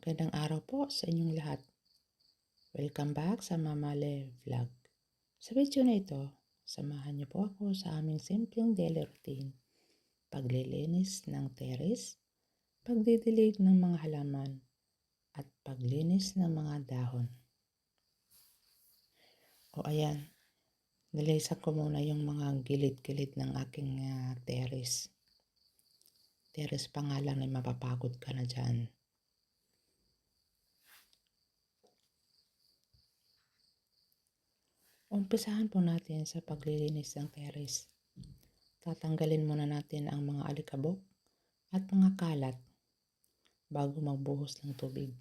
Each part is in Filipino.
Magandang araw po sa inyong lahat. Welcome back sa Mama Le Vlog. Sa video na ito, samahan niyo po ako sa aming simpleng daily routine. Paglilinis ng terrace, pagdidilig ng mga halaman, at paglinis ng mga dahon. O ayan, nilisan ko muna yung mga gilid-gilid ng aking terrace. Terrace pa nga lang ay mapapagod ka na dyan. Umpisahan po natin sa paglilinis ng terrace. Tatanggalin muna natin ang mga alikabok at mga kalat bago magbuhos ng tubig.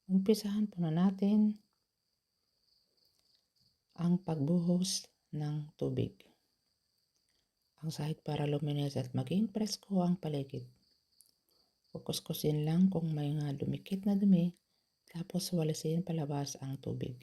Umpisahan po na natin ang pagbuhos ng tubig. Ang sahig para luminis at maging presko ang paligid. Kukuskusin lang kung may nga dumikit na dumi, tapos walisin palabas ang tubig.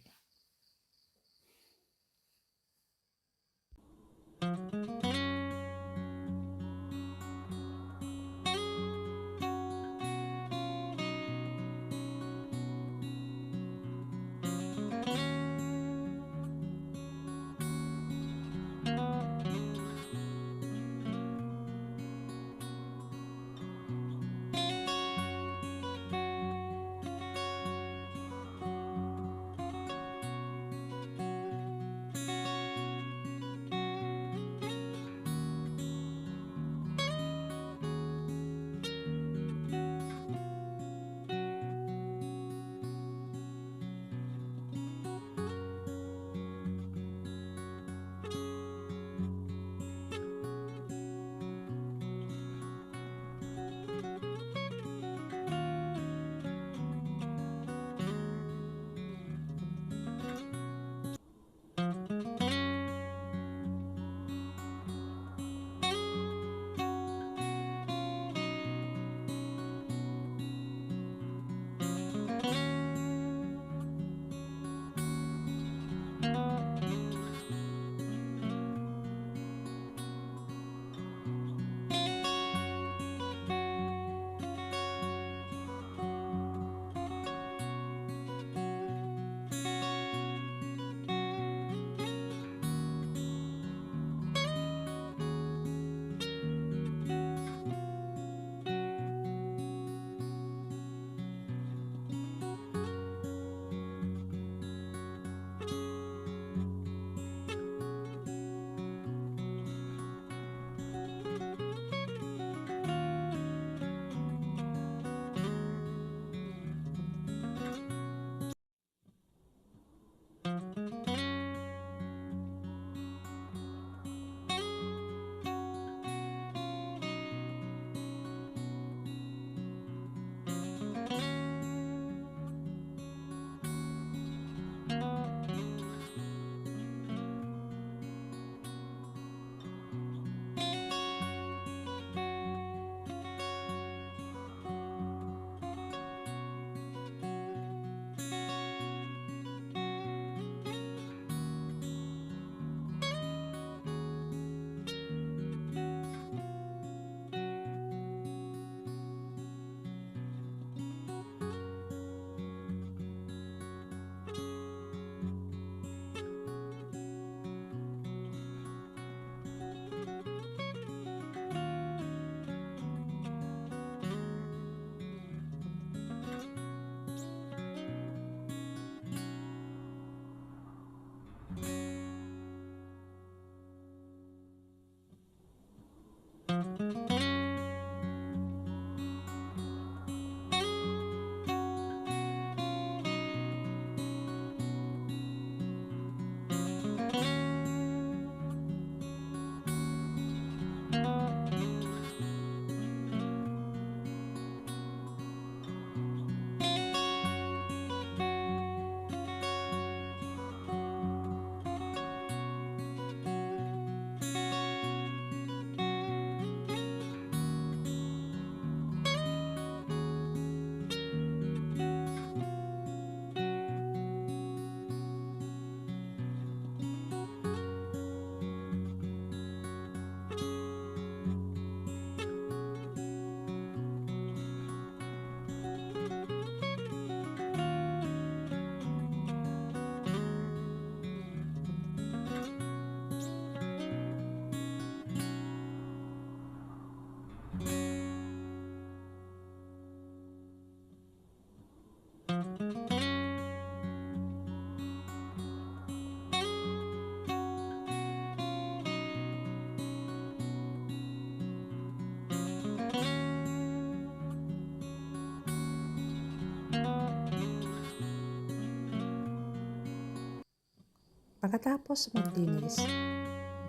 Pagkatapos maglinis,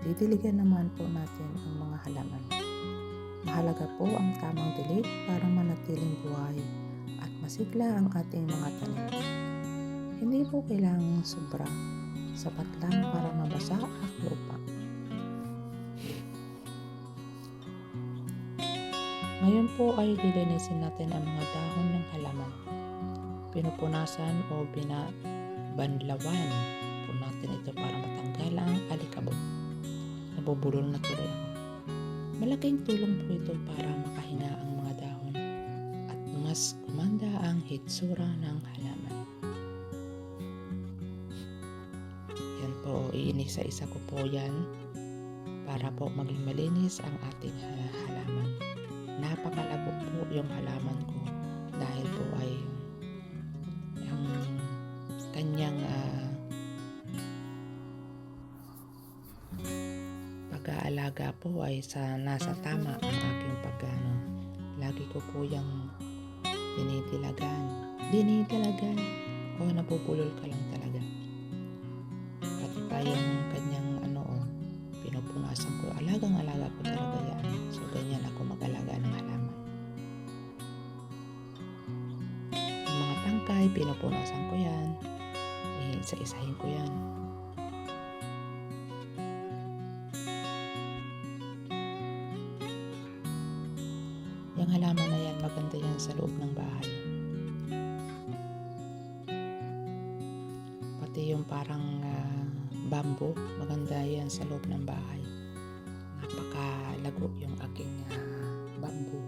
didiligan naman po natin ang mga halaman. Mahalaga po ang tamang dilig para manatiling buhay at masigla ang ating mga tanim. Hindi po kailangang sobra, sapat lang para mabasa ang lupa. Ngayon po ay lilinisin natin ang mga dahon ng halaman. Pinupunasan o binabanlawan po natin ito para matanggal ang alikabok. Nabubulol na tuloy ako. Malaking tulong po ito para makahinga ang mga dahon at mas gumanda ang hitsura ng halaman. Yan po, iinisa-isa ko po yan para po maging malinis ang ating halaman. Napakalago po yung halaman ko dahil po ay yung kanyang pag-aalaga po ay nasa tama ang aking pagano. Lagi ko po yung dinidilagan o napupulol ka lang talaga. Pati pa yung kanyang pinupunasan ko. Alagang-alaga ko talaga yan. So ganyan ako mag-alaga ng halaman. Yung mga tangkay, pinupunasan ko yan. Isa-isahin ko yan. Yung halaman na yan, maganda yan sa loob ng bahay. Pati yung parang bamboo, maganda yan sa loob ng bahay. Napakalago yung aking bamboo.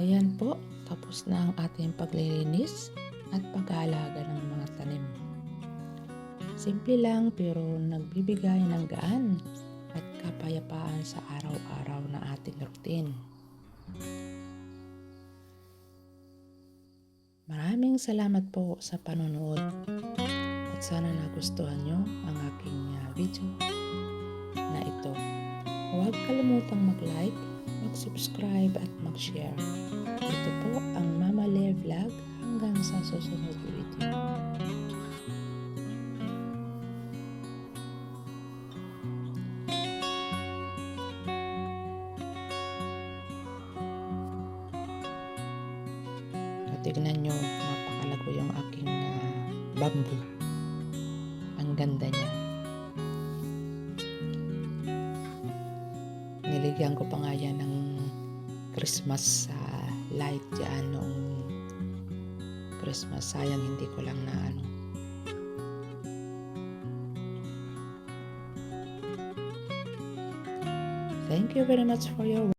Ayan po, tapos na ang ating paglilinis at pag-aalaga ng mga tanim. Simple lang pero nagbibigay ng gaan at kapayapaan sa araw-araw na ating routine. Maraming salamat po sa panonood at sana nagustuhan nyo ang aking video na ito. Huwag kalimutang mag-like, mag-subscribe at mag-share. Ito po ang Mama Le Vlog hanggang sa susunod video. Tignan nyo, napakalago yung aking bamboo. Ang ganda niya. Niligyan ko pa nga yan ng Christmas light dyan noong Christmas. Sayang hindi ko lang na Thank you very much for your